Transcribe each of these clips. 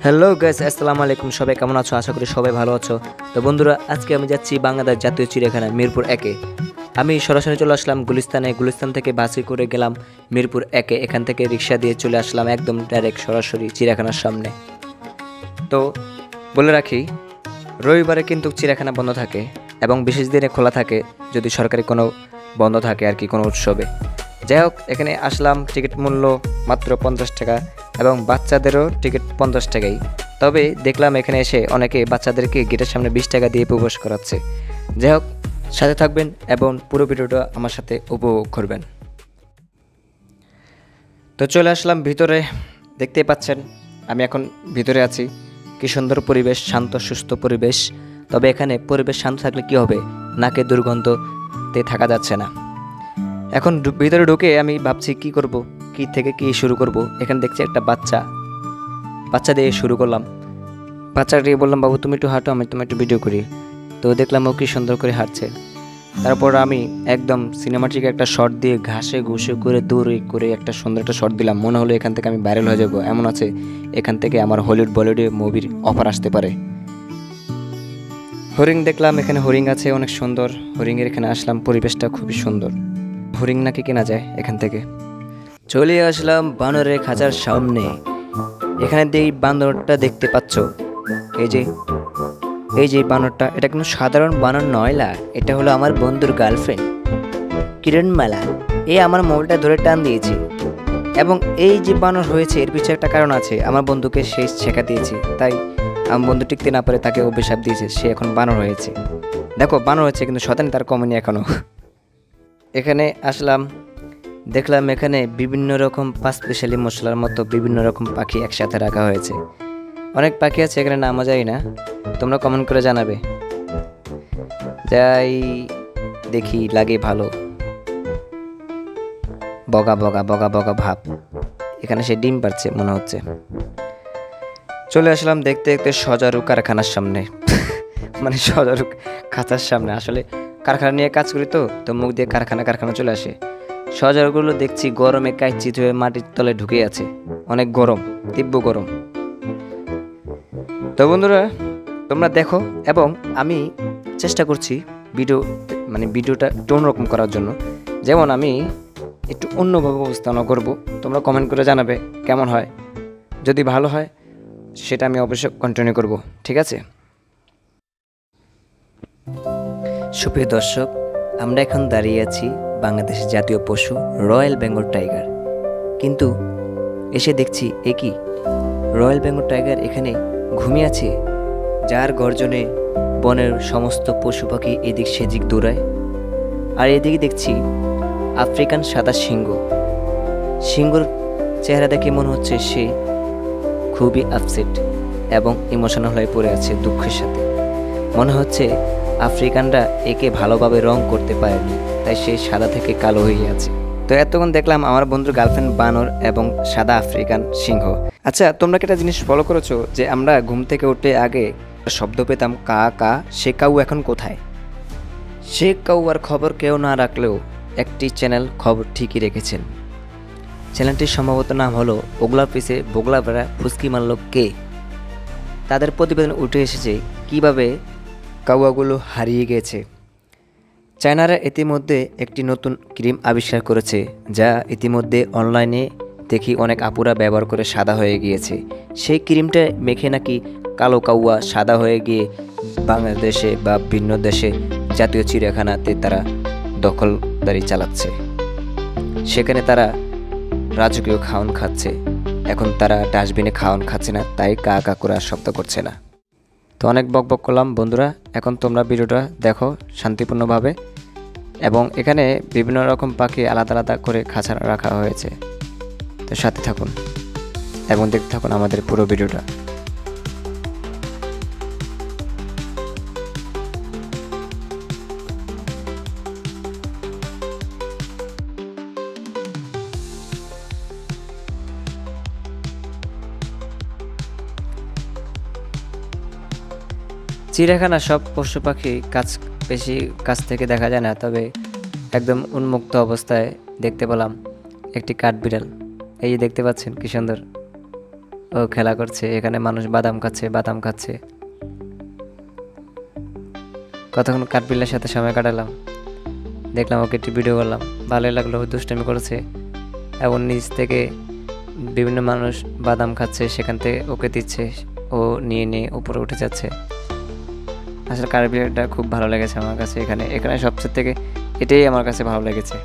Hello guys, আসসালামু আলাইকুম। সবাই কেমন আছো? আশা করি সবাই ভালো আছো। তো বন্ধুরা, আজকে আমি যাচ্ছি বাংলাদেশ জাতীয় চিড়িয়াখানা মিরপুর একে। আমি সরাসরি চলে আসলাম গুলিস্তান থেকে বাসে করে গেলাম মিরপুর একে। এখান থেকে রিক্সা দিয়ে চলে আসলাম একদম ডাইরেক্ট সরাসরি চিড়িয়াখানার সামনে। তো বলে রাখি, রবিবারে কিন্তু চিড়িয়াখানা বন্ধ থাকে এবং বিশেষ দিনে খোলা থাকে যদি সরকারি কোনো বন্ধ থাকে আর কি, কোনো উৎসবে। যাই হোক, এখানে আসলাম, টিকিট মূল্য মাত্র 50 টাকা এবং বাচ্চাদেরও টিকিট 50 টাকাই। তবে দেখলাম এখানে এসে অনেকে বাচ্চাদেরকে গেটের সামনে 20 টাকা দিয়ে প্রবেশ করাচ্ছে। যাই হোক, সাথে থাকবেন এবং পুরো ভিডিওটা আমার সাথে উপভোগ করবেন। তো চলে আসলাম ভিতরে, দেখতেই পাচ্ছেন আমি এখন ভিতরে আছি। কি সুন্দর পরিবেশ, শান্ত সুস্থ পরিবেশ। তবে এখানে পরিবেশ শান্ত থাকলে কি হবে, নাকে দুর্গন্ধতে থাকা যাচ্ছে না। এখন ভিতরে ঢুকে আমি ভাবছি কি করব, কি থেকে কি শুরু করব। এখানে দেখছি একটা বাচ্চা দিয়ে শুরু করলাম। বাচ্চাটিকে বললাম, বাবু তুমি একটু হাঁটো, আমি তোমার একটু ভিডিও করি। তো দেখলাম ও কি সুন্দর করে হাঁটছে। তারপর আমি একদম সিনেমাটিক একটা শট দিয়ে ঘাসে ঘুষে করে দৌড়ে করে একটা সুন্দর একটা শট দিলাম। মনে হলো এখান থেকে আমি ভাইরাল হয়ে যাবো, এমন আছে এখান থেকে আমার হলিউড বলিউডে মুভির অফার আসতে পারে। হরিণ দেখলাম, এখানে হরিণ আছে অনেক সুন্দর। হরিণের এখানে আসলাম, পরিবেশটা খুবই সুন্দর। হরিণ নাকি কেনা যায় এখান থেকে। চলে আসলাম বানরের খাঁচার সামনে। এখানে এই বানরটা দেখতে পাচ্ছ, এই যে বানরটা, এটা কোনো সাধারণ বানর নয় লা, এটা হলো আমার বন্ধুর গার্লফ্রেন্ড কিরণমালা। এ আমার মোবাইলটা ধরে টান দিয়েছে এবং এই যে বানর হয়েছে এর পিছনে একটা কারণ আছে। আমার বন্ধুকে সে শেখা দিয়েছি, তাই আমার বন্ধু টিকতে না পারে তাকে অভিশাপ দিয়েছে, সে এখন বানর হয়েছে। দেখো বানর হয়েছে কিন্তু শয়তানি তার কমেনি এখনো। এখানে আসলাম, দেখলাম এখানে বিভিন্ন রকম পাঁচ স্পেশালি মশলার মতো বিভিন্ন রকম পাখি একসাথে রাখা হয়েছে। অনেক পাখি আছে এখানে, নামও যায় না, তোমরা কমেন্ট করে জানাবে। যাই দেখি, লাগে ভালো, বগা বগা বগা বগা ভাব। এখানে সে ডিম পারছে মনে হচ্ছে। চলে আসলাম দেখতে দেখতে সজারু কারখানার সামনে। মানে সজারু খাঁচার সামনে, আসলে কারখানা নিয়ে কাজ করি তো মুখ দিয়ে কারখানা চলে আসে। সজারুগুলো দেখছি গরমে কাইচিত হয়ে মাটির তলে ঢুকে আছে, অনেক গরম, তীব্র গরম। তো বন্ধুরা তোমরা দেখো এবং আমি চেষ্টা করছি ভিডিওটা একটু অন্যরকম করার জন্য। যেমন আমি একটু অন্যভাবে উপস্থাপনা করব, তোমরা কমেন্ট করে জানাবে কেমন হয়। যদি ভালো হয় সেটা আমি অবশ্যই কন্টিনিউ করব, ঠিক আছে? সুপ্রিয় দর্শক, আমরা এখন দাঁড়িয়ে আছি বাংলাদেশের জাতীয় পশু রয়্যাল বেঙ্গল টাইগার। কিন্তু এসে দেখছি এ কি, রয়্যাল বেঙ্গল টাইগার এখানে ঘুমিয়ে আছে, যার গর্জনে বনের সমস্ত পশু পাখি এদিক সেদিক দৌড়ায়। আর এদিকে দেখছি আফ্রিকান সাদা সিংহর চেহারা দেখে মনে হচ্ছে সে খুবই আপসেট এবং ইমোশনাল হয়ে পড়ে আছে দুঃখের সাথে। মনে হচ্ছে আফ্রিকানরা একে ভালোভাবে রং করতে পারেনি, তাই সে সাদা থেকে কালো হয়ে আছে। তো এতক্ষণ দেখলাম আমার বন্ধুর গার্লফ্রেন্ড বানর এবং সাদা আফ্রিকান সিংহ। আচ্ছা, তোমরা কি একটা জিনিস ফলো করেছো যে আমরা ঘুম থেকে উঠে আগে শব্দ পেতাম কা কা, সে কাউ এখন কোথায়? সে কাউয়ার খবর কেউ না রাখলেও একটি চ্যানেল খবর ঠিকই রেখেছেন। চ্যানেলটির সম্ভবত নাম হলো ওগলা পিসে বোগলা বেড়া ফুসকি মারল কে। তাদের প্রতিবেদন উঠে এসেছে কিভাবে কাউয়াগুলো হারিয়ে গেছে। চায়নারা ইতিমধ্যে একটি নতুন ক্রিম আবিষ্কার করেছে, যা ইতিমধ্যে অনলাইনে দেখি অনেক আপুরা ব্যবহার করে সাদা হয়ে গিয়েছে। সেই ক্রিমটা মেখে নাকি কালো কাউয়া সাদা হয়ে গিয়ে বাংলাদেশে বা ভিন্ন দেশে জাতীয় চিড়িয়াখানাতে তারা দখলদারি চালাচ্ছে। সেখানে তারা রাজকীয় খাওয়ান খাচ্ছে। এখন তারা ডাস্টবিনে খাওয়ান খাচ্ছে না, তাই কা কা করে শব্দ করছে না। তো অনেক বকবক করলাম বন্ধুরা, এখন তোমরা ভিডিওটা দেখো শান্তিপূর্ণভাবে। এবং এখানে বিভিন্ন রকম পাখি আলাদা আলাদা করে খাঁচা রাখা হয়েছে। তো সাথে থাকুন এবং দেখতে থাকুন আমাদের পুরো ভিডিওটা। চিড়িয়াখানা সব পশু পাখি বেশি কাছ থেকে দেখা যায় না, তবে একদম উন্মুক্ত অবস্থায় দেখতে পেলাম একটি কাঠবিড়াল। এই যে দেখতে পাচ্ছেন কি সুন্দর, ও খেলা করছে, এখানে মানুষ বাদাম খাচ্ছে। কতক্ষণ কাঠবিড়ালির সাথে সময় কাটালাম, দেখলাম ওকে একটু ভিডিও করলাম, ভালোই লাগলো। দুষ্টামি করেছে এবং নিচ থেকে বিভিন্ন মানুষ বাদাম খাচ্ছে, সেখান থেকে ওকে দিচ্ছে, ও নিয়ে উপরে উঠে যাচ্ছে। আসলে কাঠবিড়ালিটা খুব ভালো লেগেছে আমার কাছে। এখানে সবচেয়ে থেকে এটাই আমার কাছে ভালো লেগেছে।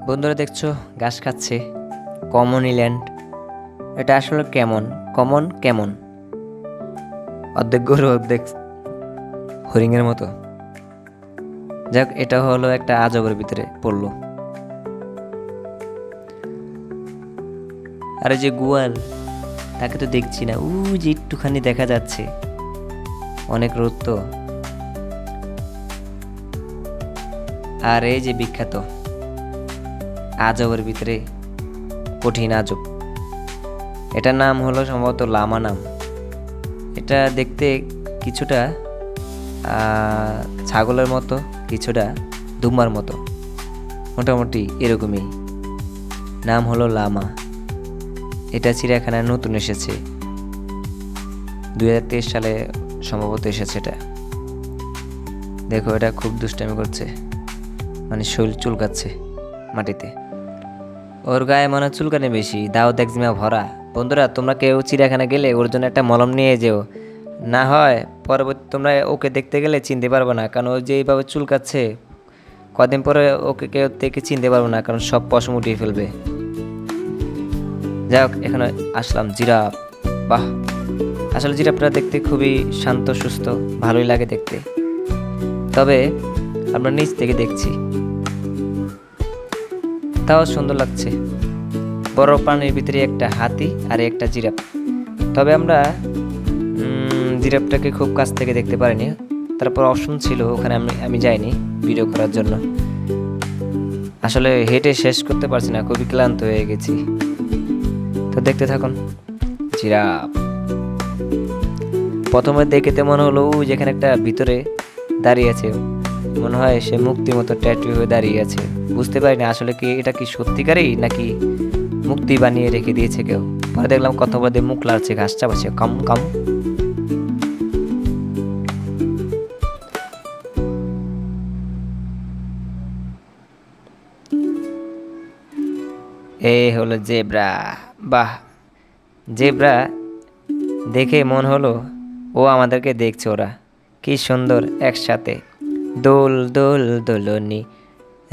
বন্ধুরা দেখছো ঘাস খাচ্ছে, কমন ল্যান্ড। এটা আসলে কেমন অর্ধেক গরু অর্ধেক হরিণের মতো। যাক, এটা হলো একটা আজবের ভিতরে পড়লো। আর যে গোয়াল, তাকে তো দেখছি না, যে একটুখানি দেখা যাচ্ছে, অনেক রোদ তো। আর এই যে বিখ্যাত আজবের ভিতরে কঠিন আজব, এটার নাম হলো সম্ভবত লামা নাম। এটা দেখতে কিছুটা ছাগলের মতো, কিছুটা দুম্বার মতো, মোটামুটি এরকমই। নাম হলো লামা। এটা চিড়িয়াখানায় নতুন এসেছে, 2023 সালে সম্ভবত এসেছে এটা। দেখো, এটা খুব দুষ্টামি করছে, মানে শরীর চুলকাচ্ছে মাটিতে। ওর গায়ে মনে চুলকানি বেশি, দাউদ একজিমা ভরা। বন্ধুরা, তোমরা কেউ চিড়িয়াখানা গেলে ওর জন্য একটা মলম নিয়ে যেও, না হয় পরবর্তী তোমরা ওকে দেখতে গেলে চিনতে পারবো না, কারণ ও যে এইভাবে চুলকাচ্ছে, কদিন পরে ওকে কেউ থেকে চিনতে পারবো না, কারণ সব পশম উঠিয়ে ফেলবে। যাই হোক, এখানে আসলাম জিরাফ। বাহ, আসলে জিরাফটা দেখতে খুবই শান্ত সুস্থ, ভালোই লাগে দেখতে। তবে আমরা নিচ থেকে দেখছি, তাও সুন্দর লাগছে। বড় প্রাণীর ভিতরে একটা হাতি আর একটা জিরাফ। তবে আমরা জিরাফটাকে খুব কাছ থেকে দেখতে পারিনি, তারপর অপশন ছিল ওখানে, আমি যাইনি ভিডিও করার জন্য। আসলে হেঁটে শেষ করতে পারছি না, খুবই ক্লান্ত হয়ে গেছি। তো দেখতে থাকুন জিরাফ। প্রথমে দেখতে মনে হলো যেখানে একটা ভিতরে দাঁড়িয়ে আছে, মনে হয় সে মুক্তি মতো ট্যাটু হয়ে দাঁড়িয়ে আছে। বুঝতে পারিনি আসলে কি এটা কি সত্যিকারই নাকি মুক্তি বানিয়ে রেখে দিয়েছে কেউ। পরে দেখলাম কথা বলতে মুখ লাড়ছে, ঘাস চাপাচ্ছে, কাম কাম। এই হলো জেব্রা। বাহ, জেব্রা দেখে মন হলো ও আমাদেরকে দেখছে। ওরা কি সুন্দর একসাথে দোল দোল দোলনি,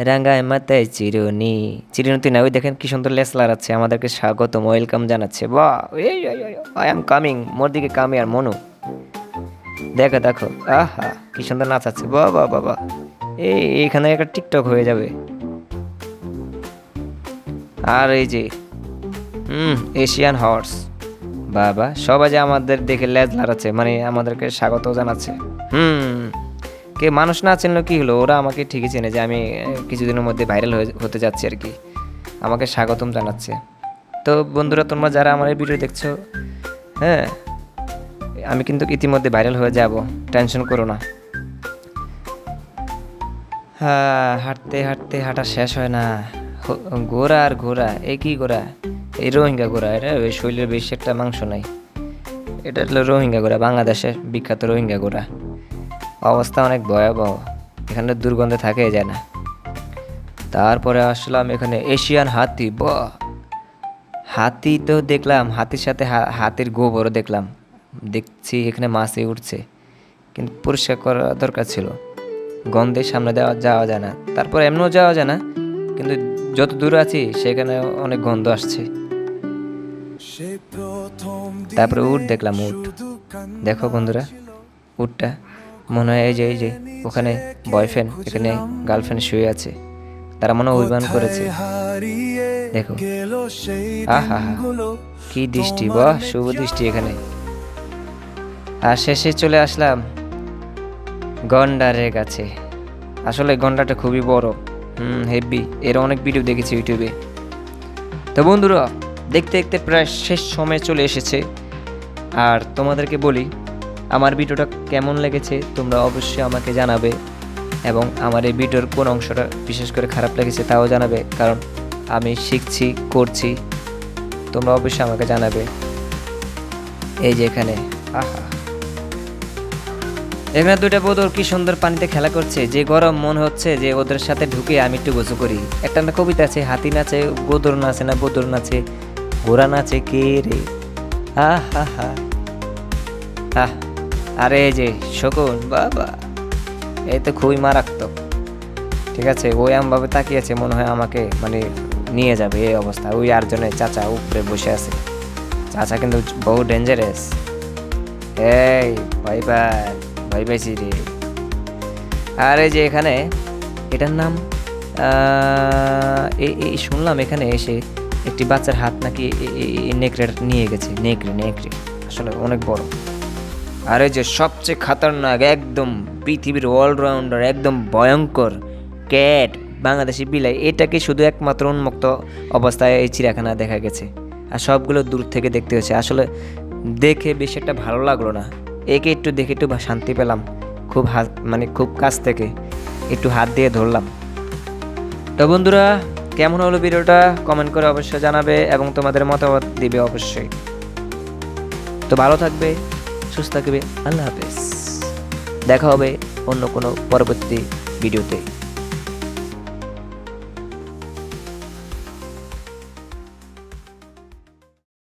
রাঙ্গায় মাথায় চিরুনি। চিরুনিতে না, ওই দেখেন কি সুন্দর লেস লাড়াচ্ছে, আমাদেরকে স্বাগতম, ওয়েলকাম জানাচ্ছে। বাহ, আই এম কামিং, মোর দিকে কামি। আর মনু দেখো দেখো, আহা কি সুন্দর নাচাচ্ছে। বাহ বাহ বাবা, এইখানে একটা টিকটক হয়ে যাবে। আর এই যে এশিয়ান হর্স, বাবা সবাই যে আমাদের দেখে লেজ লাড়াচ্ছে, মানে আমাদেরকে স্বাগত জানাচ্ছে। কে মানুষ না চিনলো কি হলো, ওরা আমাকে ঠিকই চেনে যে আমি কিছুদিনের মধ্যে ভাইরাল হতে যাচ্ছি আর কি, আমাকে স্বাগতম জানাচ্ছে। তো বন্ধুরা, তোমরা যারা আমার এই ভিডিও দেখছো, হ্যাঁ আমি কিন্তু ইতিমধ্যে ভাইরাল হয়ে যাব, টেনশন করো না। হ্যাঁ, হাঁটতে হাঁটতে হাঁটা শেষ হয় না। ঘোড়া আর ঘোড়া, এই কি ঘোড়া? এই রোহিঙ্গা ঘোড়া। এটা ওই শরীরের বেশি একটা মাংস নাই, এটা হলো রোহিঙ্গা ঘোড়া, বাংলাদেশের বিখ্যাত রোহিঙ্গা ঘোড়া। অবস্থা অনেক ভয়াবহ, এখানে দুর্গন্ধে থাকে যায় না। তারপরে আসলাম এখানে এশিয়ান হাতি। হাতি তো দেখলাম, হাতির সাথে হাতির গোবরও দেখলাম। দেখছি এখানে মাছই উঠছে, কিন্তু পরিষ্কার করা দরকার ছিল, গন্ধের সামনে যাওয়া যায় না। তারপর এমনিও যাওয়া যায় না, কিন্তু যত দূরে আছি সেখানে অনেক গন্ধ আসছে। তারপরে উট দেখলাম, উট। দেখো বন্ধুরা, উটটা মনে হয় এই যে ওখানে বয়ফ্রেন্ড, এখানে গার্লফ্রেন্ড শুয়ে আছে, তারা মনে হয় অভিমান করেছে। দেখো, আহা কি দৃষ্টি, বাহ শুভ দৃষ্টি এখানে। আর শেষে চলে আসলাম গন্ডারের কাছে। আসলে গন্ডারটা খুবই বড়, হেভি, এর অনেক ভিডিও দেখেছি ইউটিউবে। তো বন্ধুরা, দেখতে দেখতে প্রায় শেষ সময় চলে এসেছে। আর তোমাদেরকে বলি, আমার ভিডিওটা কেমন লেগেছে তোমরা অবশ্যই আমাকে জানাবে, এবং আমার এই ভিডিওর কোন অংশটা বিশেষ করে খারাপ লেগেছে তাও জানাবে, কারণ আমি শিখছি, করছি, তোমরা অবশ্যই আমাকে জানাবে। এই যে এখানে এখানে দুইটা বোদর কি সুন্দর পানিতে খেলা করছে, যে গরম মনে হচ্ছে যে ওদের সাথে ঢুকে আমি একটু গোসল করি। একটা না কবিতা আছে, হাতি নাচে বোদর নাচে না, বোদর নাচে ঘোড়া নাচে কে রে, হা হা। আরে এই যে শকুন বাবা, এই তো খুবই মারাত্মক। ঠিক আছে, ওই আমভাবে তাকিয়েছে, মনে হয় আমাকে মানে নিয়ে যাবে এই অবস্থা। ওই আর জন্য চাচা উপরে বসে আছে, চাচা কিন্তু বহু ডেঞ্জারাস। এই ভাই পাইছি রে। আর এই যে এখানে এটার নাম এই শুনলাম এখানে এসে একটি বাচ্চার হাত নাকি নেকড়ে নিয়ে গেছে। নেকড়ে আসলে অনেক বড়। আর এই যে সবচেয়ে খাতারনাক, একদম পৃথিবীর অলরাউন্ডার, একদম ভয়ঙ্কর ক্যাট, বাংলাদেশি বিলাই, এটাকে শুধু একমাত্র উন্মুক্ত অবস্থায় এই চিড়িয়াখানা দেখা গেছে। আর সবগুলো দূর থেকে দেখতে হয়েছে। আসলে দেখে বেশি একটা ভালো লাগলো না, একে একটু দেখে একটু শান্তি পেলাম, খুব খুব কাছ থেকে একটু হাত দিয়ে ধরলাম। তো বন্ধুরা, কেমন হলো ভিডিওটা কমেন্ট করে অবশ্যই জানাবে, এবং তোমাদের মতামত দিবে অবশ্যই। তো ভালো থাকবে, সুস্থ থাকবে, আল্লাহ হাফেজ। দেখা হবে অন্য কোনো পরবর্তী ভিডিওতে।